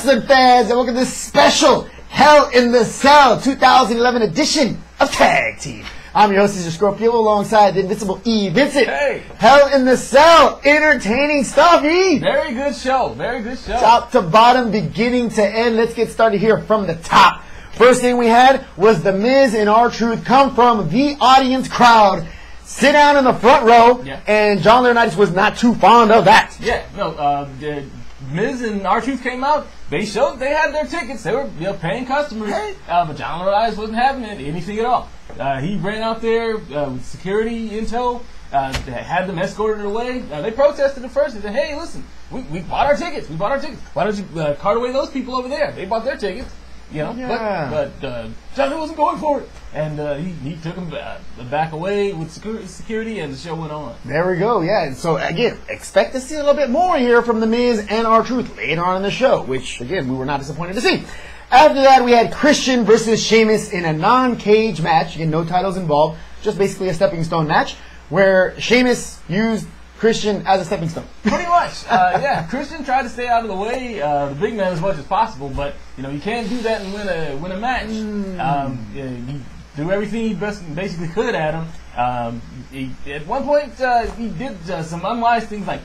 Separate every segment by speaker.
Speaker 1: wrestling fans, and welcome to this special Hell in the Cell 2011 edition of Tag Team. I'm your host, Cesar Scorpio, alongside the Invincible E, Vincent.
Speaker 2: Hey.
Speaker 1: Hell in the Cell, entertaining stuff, E.
Speaker 2: Very good show, very good show.
Speaker 1: Top to bottom, beginning to end. Let's get started here from the top. First thing we had was The Miz and R-Truth come from the audience crowd, sit down in the front row, and John Laurinaitis was not too fond of that.
Speaker 2: Yeah, no, Miz and R-Truth came out. They showed they had their tickets. They were paying customers. But John Laurinaitis wasn't having anything at all. He ran out there with security in tow, had them escorted away. They protested at first. They said, hey, listen, we bought our tickets. We bought our tickets. Why don't you cart away those people over there? They bought their tickets. You know, but Johnny wasn't going for it, and he took him back away with security, and the show went on.
Speaker 1: There we go, yeah. And so again, expect to see a little bit more here from The Miz and R-Truth later on in the show, which again we were not disappointed to see. After that, we had Christian versus Sheamus in a non-cage match. Again, no titles involved, just basically a stepping stone match where Sheamus used Christian as a stepping stone.
Speaker 2: Pretty much, yeah. Christian tried to stay out of the way, the big man, as much as possible, but you know you can't do that and win a match. He threw everything he basically could at him. At one point, he did some unwise things, like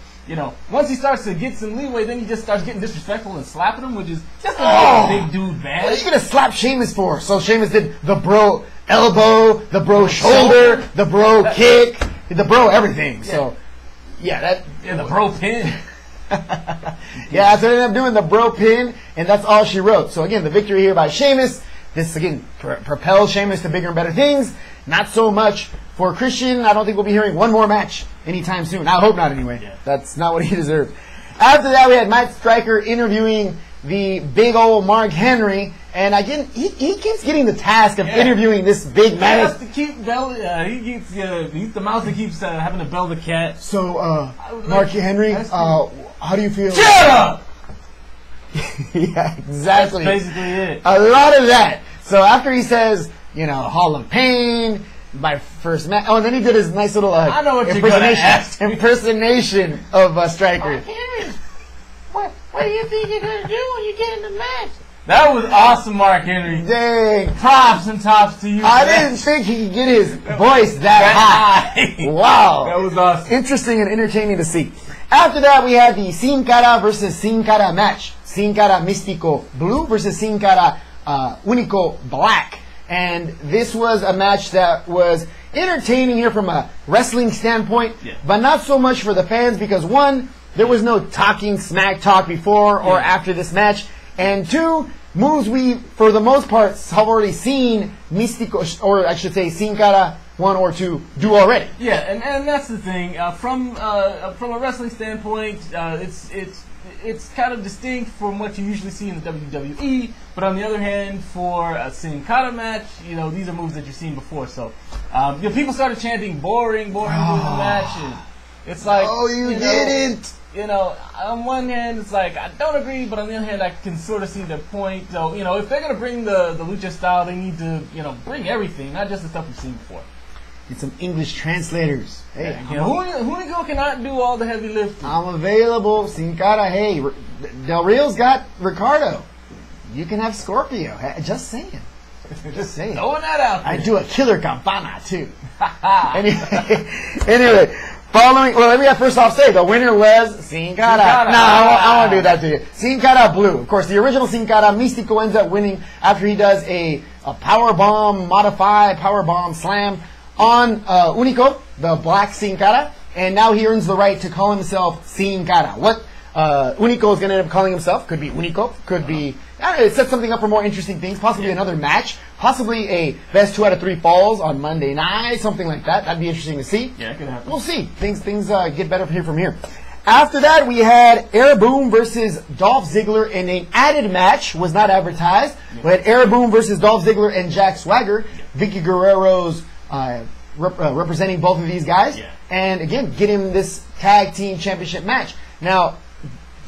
Speaker 2: once he starts to get some leeway, then he just starts getting disrespectful and slapping him, which is just a big dude mad.
Speaker 1: What are you gonna slap Sheamus for? So Sheamus did the bro elbow, the bro shoulder, the bro kick, the bro everything. Yeah. So. Yeah,
Speaker 2: the bro pin.
Speaker 1: Yeah, so they ended up doing the bro pin, and that's all she wrote. So again, the victory here by Sheamus. This again propels Sheamus to bigger and better things. Not so much for Christian. I don't think we'll be hearing one more match anytime soon. I hope not, anyway. Yeah. That's not what he deserved. After that, we had Mike Striker interviewing the big old Mark Henry, and again, he keeps getting the task of interviewing this big man.
Speaker 2: He has to keep he's the mouse that keeps having to bell the cat.
Speaker 1: So, Mark Henry, how do you feel?
Speaker 2: Shut up!
Speaker 1: Yeah, exactly.
Speaker 2: That's basically it.
Speaker 1: A lot of that. So after he says, Hall of Pain, my first match. Oh, and then he did his nice little
Speaker 2: I know what
Speaker 1: impersonation of Striker.
Speaker 3: What do you think you're going to do when you get in the match?
Speaker 2: That was awesome, Mark Henry.
Speaker 1: Dang.
Speaker 2: Props and tops to you.
Speaker 1: I didn't think he could get his voice that high. Wow.
Speaker 2: That was awesome.
Speaker 1: Interesting and entertaining to see. After that, we had the Sin Cara versus Sin Cara match. Sin Cara Místico Blue versus Sin Cara Único Black. And this was a match that was entertaining here from a wrestling standpoint, but not so much for the fans because, one, there was no talking smack talk before or after this match. And two, moves we, for the most part, have already seen Místico, or I should say Sin Cara 1 or 2 do already.
Speaker 2: Yeah, and that's the thing. From a wrestling standpoint, it's kind of distinct from what you usually see in the WWE. But on the other hand, for a Sin Cara match, these are moves that you've seen before. So, people started chanting "boring, boring" during the match, and it's like,
Speaker 1: oh, you didn't.
Speaker 2: On one hand, it's like, I don't agree, but on the other hand, I can sort of see their point. So, if they're going to bring the lucha style, they need to, bring everything, not just the stuff we've seen before.
Speaker 1: Get some English translators. Hey,
Speaker 2: Hunico cannot do all the heavy lifting.
Speaker 1: I'm available. Sin Cara, hey, Del Rio's got Ricardo. You can have Scorpio. Just saying. Just saying.
Speaker 2: Throwing that out there.
Speaker 1: I do a killer campana, too. Anyway. Let me first off say the winner was Sin Cara. No, I won't do that to you. Sin Cara Blue. Of course, the original Sin Cara Místico ends up winning after he does a power bomb, power bomb slam on Único, the black Sin Cara, and now he earns the right to call himself Sin Cara. What Único is going to end up calling himself could be Único, could be. It sets something up for more interesting things, possibly another match, possibly a best 2 out of 3 falls on Monday night, something like that. That'd be interesting to see.
Speaker 2: Yeah, it could happen.
Speaker 1: We'll see. Things get better from here. After that, we had Air Boom versus Dolph Ziggler in an added match, was not advertised. We had Air Boom versus Dolph Ziggler and Jack Swagger. Vicky Guerrero's representing both of these guys. Yeah. And again, get him this tag team championship match. Now,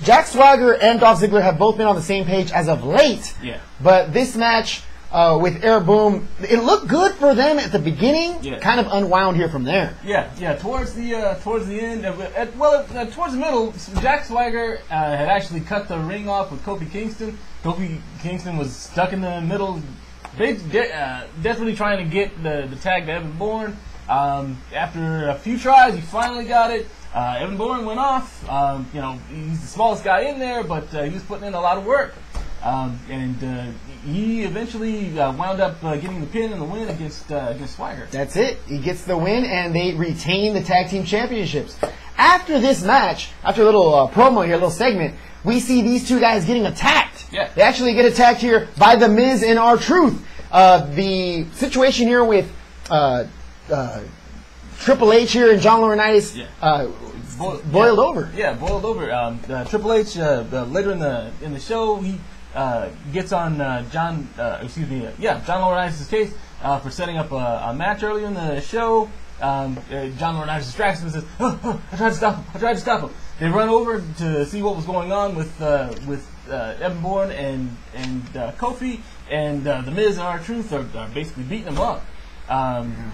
Speaker 1: Jack Swagger and Dolph Ziggler have both been on the same page as of late. Yeah. But this match with Air Boom. It looked good for them at the beginning.
Speaker 2: Yeah.
Speaker 1: Kind of unwound here from there.
Speaker 2: Yeah. Towards the end, towards the middle, Jack Swagger had actually cut the ring off with Kofi Kingston. Kofi Kingston was stuck in the middle, desperately trying to get the tag to Evan Bourne. After a few tries, he finally got it. Evan Bourne went off. He's the smallest guy in there, but he was putting in a lot of work. And he eventually wound up getting the pin and the win against Swagger.
Speaker 1: That's it. He gets the win, and they retain the tag team championships. After this match, after a little promo here, a little segment, we see these two guys getting attacked.
Speaker 2: Yeah.
Speaker 1: They actually get attacked here by The Miz and R-Truth. The situation here with Triple H here and John Laurinaitis boiled over.
Speaker 2: Yeah, boiled over. Triple H later in the show, he gets on John Laurinaitis' case for setting up a match earlier in the show. John Laurinaitis distracts him and says, I tried to stop him. They run over to see what was going on with Evan Bourne and Kofi, and The Miz and R-Truth are basically beating him up.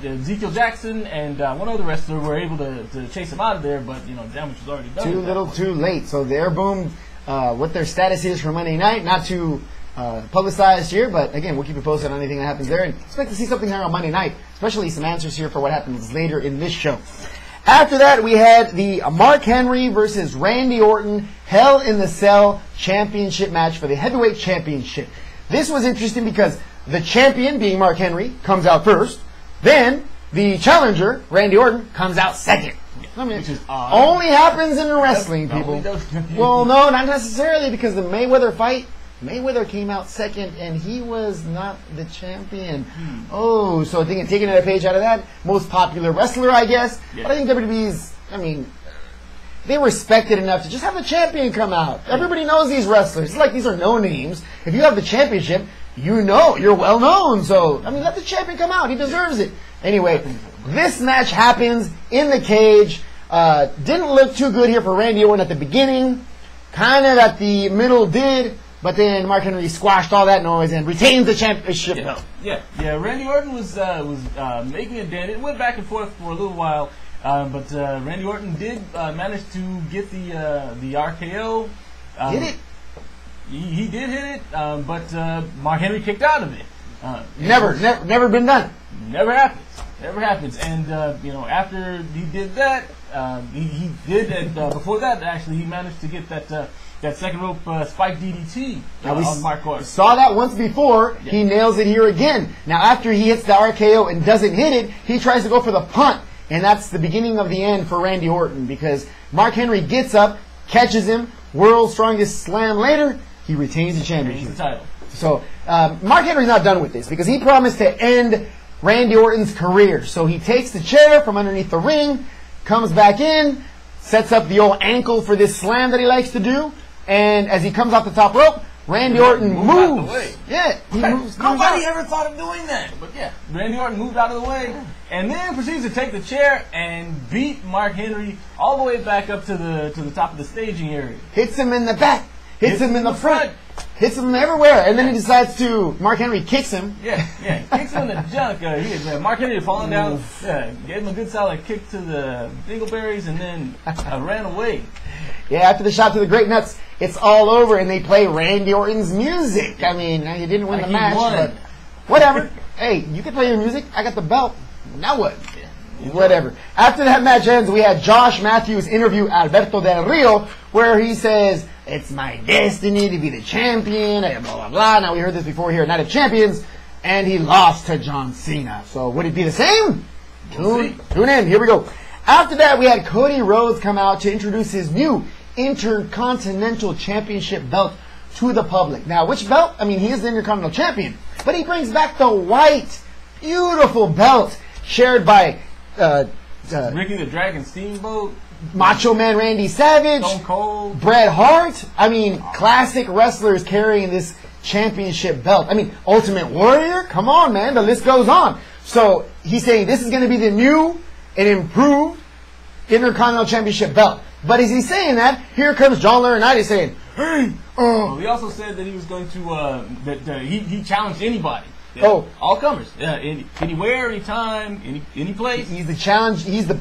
Speaker 2: Ezekiel Jackson and one other wrestler were able to chase him out of there, but damage was already done.
Speaker 1: Too little, too late. So the Air Boom, what their status is for Monday night, not too publicized here, but again, we'll keep you posted on anything that happens there, and expect to see something here on Monday night, especially some answers here for what happens later in this show. After that, we had the Mark Henry versus Randy Orton Hell in the Cell championship match for the heavyweight championship. This was interesting because the champion, being Mark Henry, comes out first. Then the challenger, Randy Orton, comes out second. I mean,
Speaker 2: Which is odd.
Speaker 1: Only happens in wrestling, people. Well, no, not necessarily, because the Mayweather fight, Mayweather came out second, and he was not the champion. Oh, so I think taking a page out of that, most popular wrestler, I guess.
Speaker 2: Yeah.
Speaker 1: But I think WWE's, they respect it enough to just have the champion come out. Everybody knows these wrestlers. It's like these are no names. If you have the championship, you're well known. So, let the champion come out. He deserves it. Anyway, this match happens in the cage. Didn't look too good here for Randy Orton at the beginning. Kind of at the middle did. But then Mark Henry squashed all that noise and retains the championship belt.
Speaker 2: Yeah. Randy Orton was making a dent. It went back and forth for a little while, but Randy Orton did manage to get the RKO.
Speaker 1: Did it?
Speaker 2: He did hit it, but Mark Henry kicked out of it.
Speaker 1: Never been done.
Speaker 2: Never happens. And after he did that, he did before that. Actually, he managed to get that second rope spike DDT on Mark Orton.
Speaker 1: Saw that once before. Yeah. He nails it here again. Now, after he hits the RKO and doesn't hit it, he tries to go for the punt, and that's the beginning of the end for Randy Orton, because Mark Henry gets up, catches him, world's strongest slam later. He retains the championship.
Speaker 2: Retains the title.
Speaker 1: So Mark Henry's not done with this, because he promised to end Randy Orton's career. So he takes the chair from underneath the ring, comes back in, sets up the old ankle for this slam that he likes to do, and as he comes off the top rope, Randy Orton moves.
Speaker 2: Out of the way.
Speaker 1: Yeah, he moves.
Speaker 2: Nobody ever thought of doing that. But yeah, Randy Orton moved out of the way, and then proceeds to take the chair and beat Mark Henry all the way back up to the top of the staging area.
Speaker 1: Hits him in the back. Hits him in the front. Hits him everywhere. And then he decides Mark Henry kicks him.
Speaker 2: Yeah. Kicks him in the junk. Mark Henry had fallen down. Gave him a good solid kick to the dingleberries and then ran away.
Speaker 1: Yeah, after the shot to the great nuts, it's all over and they play Randy Orton's music. He didn't win the match, but whatever. Hey, you can play your music. I got the belt. Now what? Whatever. After that match ends, we had Josh Matthews interview Alberto Del Rio, where he says, "It's my destiny to be the champion," blah, blah, blah. Now, we heard this before here at Night of Champions, and he lost to John Cena. So, would it be the same? Tune in. Here we go. After that, we had Cody Rhodes come out to introduce his new Intercontinental Championship belt to the public. Now, which belt? He is the Intercontinental Champion, but he brings back the white, beautiful belt shared by
Speaker 2: Ricky the Dragon Steamboat,
Speaker 1: Macho Man Randy Savage,
Speaker 2: Stone Cold,
Speaker 1: Bret Hart. Classic wrestlers carrying this championship belt. Ultimate Warrior. Come on, man. The list goes on. So he's saying this is going to be the new and improved Intercontinental Championship belt. But as he's saying that, here comes John Laurinaitis saying, "Hey,
Speaker 2: Well, he also said that he was going to he challenged anybody all comers. Yeah, anywhere, anytime, any place.
Speaker 1: He's the challenge. He's the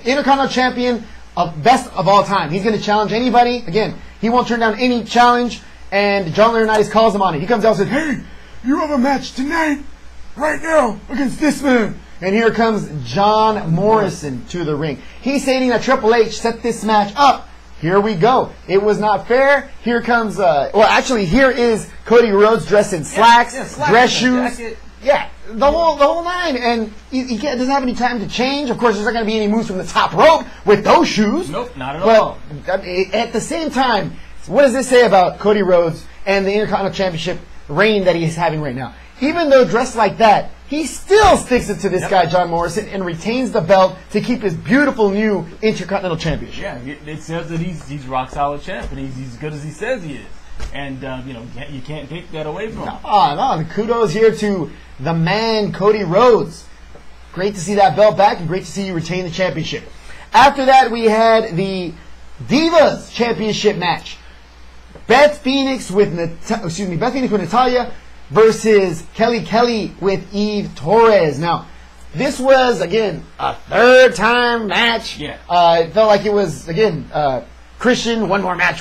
Speaker 1: Intercontinental Champion of best of all time. He's going to challenge anybody. Again, he won't turn down any challenge. And John Laurinaitis calls him on it. He comes out and says, "Hey, you have a match tonight, right now, against this man." And here comes John Morrison to the ring. He's stating that Triple H set this match up. Here we go. It was not fair. Here comes, here is Cody Rhodes dressed in slacks, dress shoes. Jacket. Yeah, the whole nine. And he doesn't have any time to change. Of course, there's not going to be any moves from the top rope with those shoes.
Speaker 2: Nope, not at all.
Speaker 1: At the same time, what does this say about Cody Rhodes and the Intercontinental Championship reign that he's having right now? Even though dressed like that, he still sticks it to this guy, John Morrison, and retains the belt to keep his beautiful new Intercontinental Championship.
Speaker 2: Yeah, it says that he's rock solid champ, and he's as good as he says he is. And, you can't take that away from him.
Speaker 1: No, kudos here to the man, Cody Rhodes. Great to see that belt back, and great to see you retain the championship. After that, we had the Divas Championship match. Beth Phoenix with Natalya versus Kelly with Eve Torres. Now, this was, again, a third-time match.
Speaker 2: Yeah.
Speaker 1: It felt like it was, again, Christian, one more match.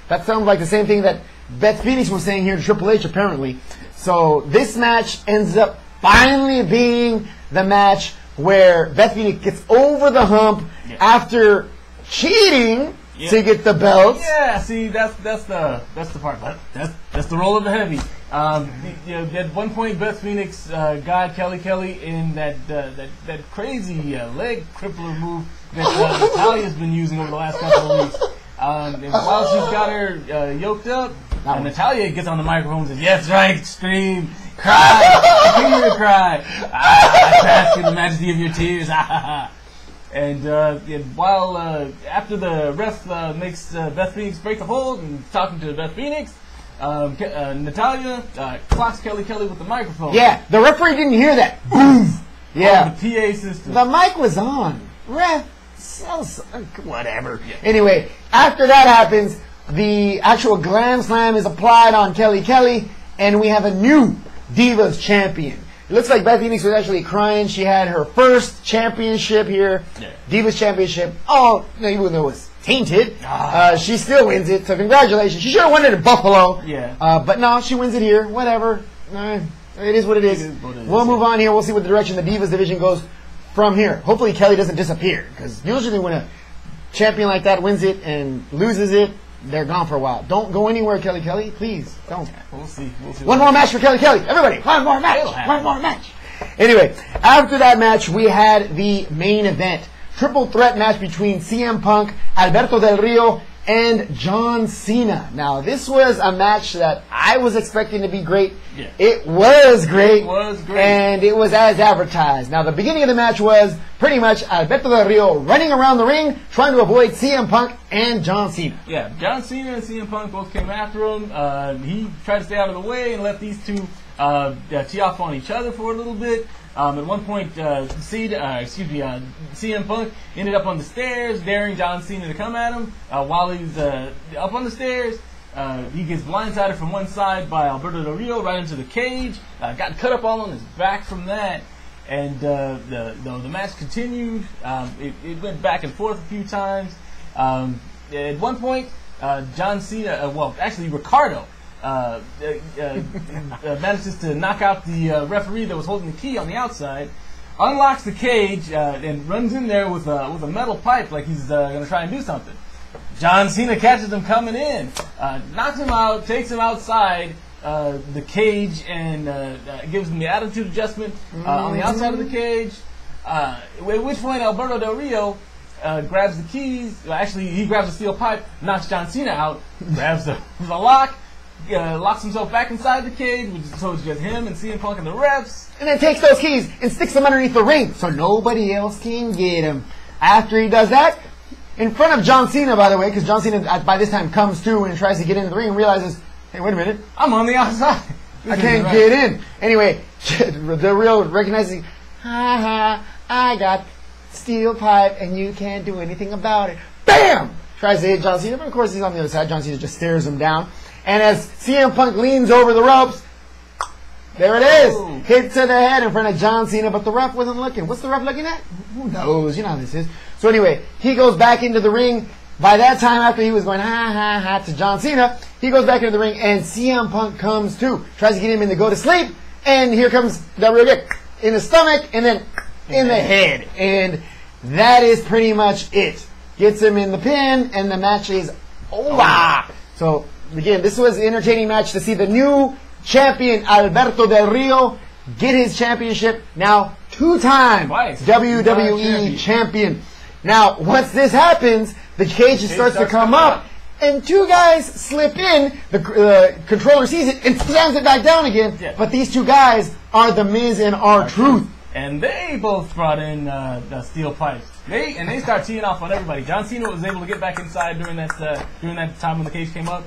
Speaker 1: That sounds like the same thing that Beth Phoenix was saying here to Triple H, apparently. So this match ends up finally being the match where Beth Phoenix gets over the hump after cheating to get the belt.
Speaker 2: Yeah, see, that's the part. That's the role of the heavy. At one point, Beth Phoenix got Kelly in that crazy leg crippler move that Natalya's been using over the last couple of weeks. And while she's got her yoked up, Natalya gets on the microphone and says, "Yes, right, scream, cry, continue to cry. I bask in the majesty of your tears." And while after the ref makes Beth Phoenix break the hold and talking to Beth Phoenix, Natalya clocks Kelly with the microphone.
Speaker 1: Yeah, the referee didn't hear that. Boom. Yeah,
Speaker 2: the PA system.
Speaker 1: The mic was on. Ref, whatever. Yeah. Anyway, after that happens, the actual Glam Slam is applied on Kelly, and we have a new Divas champion. It looks like Beth Phoenix was actually crying. She had her first championship here, Divas Championship. Oh, even though it was tainted, she still wins it. So congratulations. She should have won it in Buffalo.
Speaker 2: Yeah.
Speaker 1: But no, she wins it here. Whatever. It is what it is. We'll move on here. We'll see what the direction the Divas division goes from here. Hopefully Kelly doesn't disappear, because usually when a champion like that wins it and loses it, they're gone for a while. Don't go anywhere, Kelly. Please, don't.
Speaker 2: We'll see.
Speaker 1: One more match for Kelly. Everybody, one more match. Anyway, after that match, we had the main event. Triple threat match between CM Punk, Alberto Del Rio, and John Cena. Now, this was a match that I was expecting to be great.
Speaker 2: Yeah.
Speaker 1: It was great.
Speaker 2: And
Speaker 1: it was as advertised. Now, the beginning of the match was pretty much Alberto Del Rio running around the ring, trying to avoid CM Punk and John Cena.
Speaker 2: Yeah, John Cena and CM Punk both came after him. He tried to stay out of the way and let these two tee off on each other for a little bit. At one point, CM Punk ended up on the stairs, daring John Cena to come at him. While he's up on the stairs, he gets blindsided from one side by Alberto Del Rio right into the cage. Got cut up all on his back from that. And the match continued. It went back and forth a few times. At one point, John Cena, Ricardo, manages to knock out the referee that was holding the key on the outside, unlocks the cage, and runs in there with a metal pipe like he's going to try and do something. John Cena catches him coming in, knocks him out, takes him outside the cage, and gives him the attitude adjustment on the outside of the cage. At which point Alberto Del Rio grabs the keys. He grabs a steel pipe, knocks John Cena out, grabs the lock, locks himself back inside the cage, so it's just him and CM Punk and the refs.
Speaker 1: And then takes those keys and sticks them underneath the ring so nobody else can get them. After he does that, in front of John Cena, by the way, because John Cena by this time comes to and tries to get into the ring and realizes, hey, wait a minute,
Speaker 2: I'm on the outside.
Speaker 1: I can't get in. Anyway, the real recognizing, I got steel pipe and you can't do anything about it. Bam! Tries to hit John Cena, but of course he's on the other side. John Cena just stares him down. And as CM Punk leans over the ropes, There it is.
Speaker 2: Oh.
Speaker 1: Hit to the head in front of John Cena, but the ref wasn't looking. What's the ref looking at? Who knows? You know how this is. So anyway, he goes back into the ring. By that time, after he was going ha ha ha to John Cena, he goes back into the ring, and CM Punk comes too. Tries to get him in to go to sleep, and here comes the real kick in the stomach, and then in the head. And that is pretty much it. Gets him in the pin, and the match is over. So again, this was an entertaining match to see the new champion Alberto Del Rio get his championship. Now two-time WWE champion. Now once this happens, the cage starts to come up, and two guys slip in. The controller sees it and slams it back down again. Yeah. But these two guys are The Miz and R-Truth.
Speaker 2: And they both brought in the steel pipes. They start teeing off on everybody. John Cena was able to get back inside during that time when the cage came up.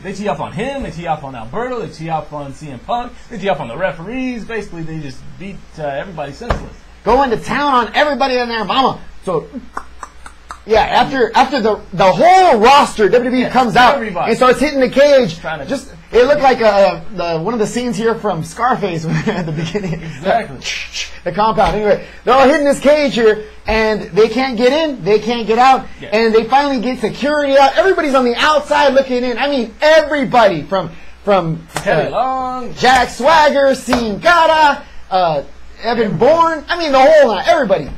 Speaker 2: They tee off on him. They tee off on Alberto. They tee off on CM Punk. They tee off on the referees. Basically, they just beat everybody senseless.
Speaker 1: Going to town on everybody in there, mama. So, yeah, after the whole roster, WWE comes out and starts hitting the cage. It looked like one of the scenes here from Scarface at the beginning.
Speaker 2: Exactly.
Speaker 1: The compound. Anyway, they're all hitting this cage here, and they can't get in, they can't get out, and they finally get security out. Everybody's on the outside looking in. I mean, everybody from
Speaker 2: Teddy Long,
Speaker 1: Jack Swagger, Sin Cara, Evan Bourne. I mean, the whole lot. Everybody.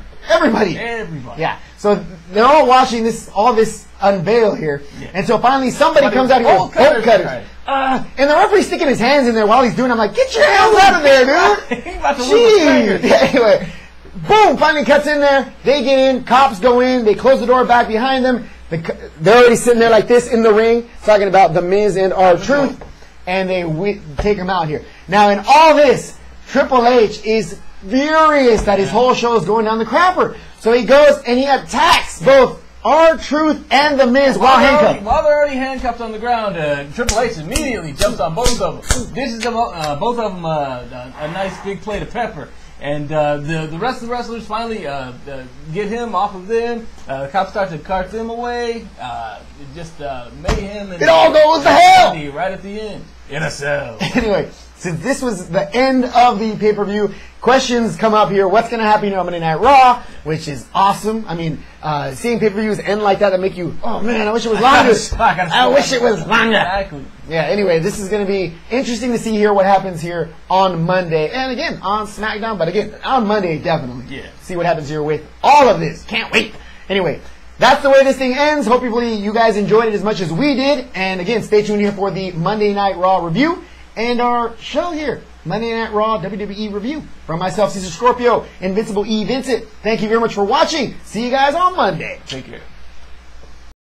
Speaker 1: Yeah. So they're all watching all this unveil here, and so finally somebody comes out and goes, "Bolt cutters." And the referee's sticking his hands in there while he's doing it. I'm like, get your hands out of there, dude.
Speaker 2: He's about to lose.
Speaker 1: Yeah, anyway, boom, finally cuts in there. They get in. Cops go in. They close the door back behind them. They're already sitting there like this in the ring, talking about The Miz and R-Truth, and they take him out here. Now, in all this, Triple H is furious that his whole show is going down the crapper. So he goes and he attacks both R-Truth and The Miz while handcuffed.
Speaker 2: While they're already handcuffed on the ground, Triple H immediately jumps on both of them. Dishes them, both of them a nice big plate of pepper. And the rest of the wrestlers finally get him off of them. The cops start to cart them away. Just mayhem. And
Speaker 1: it all goes to hell!
Speaker 2: Right at the end. In a cell.
Speaker 1: Anyway, since this was the end of the pay-per-view, questions come up here. What's going to happen on Monday Night Raw, which is awesome. I mean, seeing pay-per-views end like that make you, oh man, I wish it was longer. I wish it was longer.
Speaker 2: Exactly.
Speaker 1: Yeah, anyway, this is going to be interesting to see here what happens here on Monday. And again, on SmackDown, but again, on Monday, definitely.
Speaker 2: Yeah.
Speaker 1: See what happens here with all of this. Can't wait. Anyway, that's the way this thing ends. Hopefully you guys enjoyed it as much as we did. And again, stay tuned here for the Monday Night Raw review and our show here, Monday Night Raw WWE review. From myself, Cesar Scorpio, Invincible E, Vincent. Thank you very much for watching. See you guys on Monday.
Speaker 2: Take care.